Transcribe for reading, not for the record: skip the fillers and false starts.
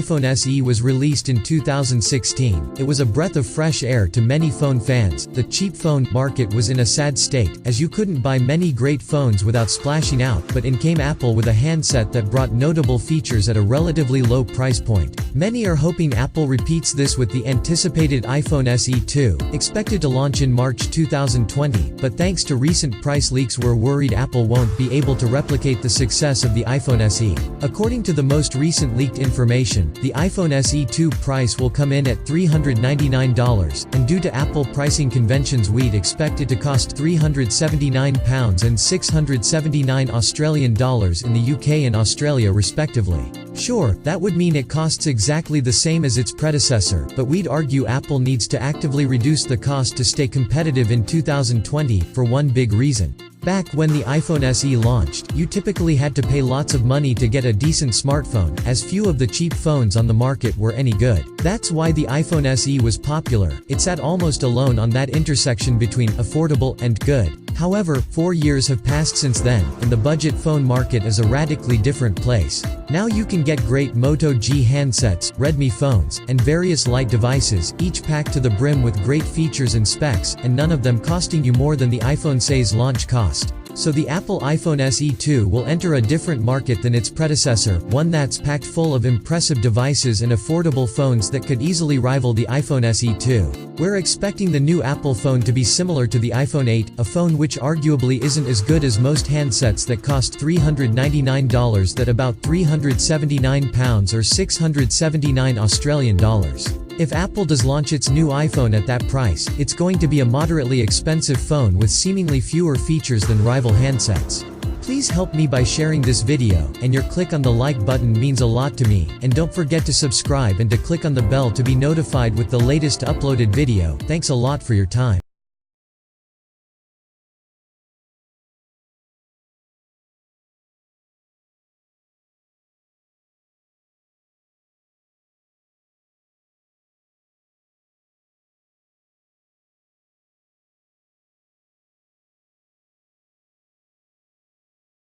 iPhone SE was released in 2016, it was a breath of fresh air to many phone fans. The cheap phone market was in a sad state, as you couldn't buy many great phones without splashing out, but in came Apple with a handset that brought notable features at a relatively low price point. Many are hoping Apple repeats this with the anticipated iPhone SE 2, expected to launch in March 2020, but thanks to recent price leaks we're worried Apple won't be able to replicate the success of the iPhone SE. According to the most recent leaked information, the iPhone SE 2 price will come in at $399, and due to Apple pricing conventions we'd expect it to cost £379 and $679 Australian dollars in the UK and Australia respectively. Sure, that would mean it costs exactly the same as its predecessor, but we'd argue Apple needs to actively reduce the cost to stay competitive in 2020, for one big reason. Back when the iPhone SE launched, you typically had to pay lots of money to get a decent smartphone, as few of the cheap phones on the market were any good. That's why the iPhone SE was popular, it sat almost alone on that intersection between affordable and good. However, 4 years have passed since then, and the budget phone market is a radically different place. Now you can get great Moto G handsets, Redmi phones, and various light devices, each packed to the brim with great features and specs, and none of them costing you more than the iPhone SE's launch cost. So the Apple iPhone SE 2 will enter a different market than its predecessor, one that's packed full of impressive devices and affordable phones that could easily rival the iPhone SE 2. We're expecting the new Apple phone to be similar to the iPhone 8, a phone which arguably isn't as good as most handsets that cost $399 at about £379 or $679 Australian dollars. If Apple does launch its new iPhone at that price, it's going to be a moderately expensive phone with seemingly fewer features than rival handsets. Please help me by sharing this video, and your click on the like button means a lot to me, and don't forget to subscribe and to click on the bell to be notified with the latest uploaded video. Thanks a lot for your time.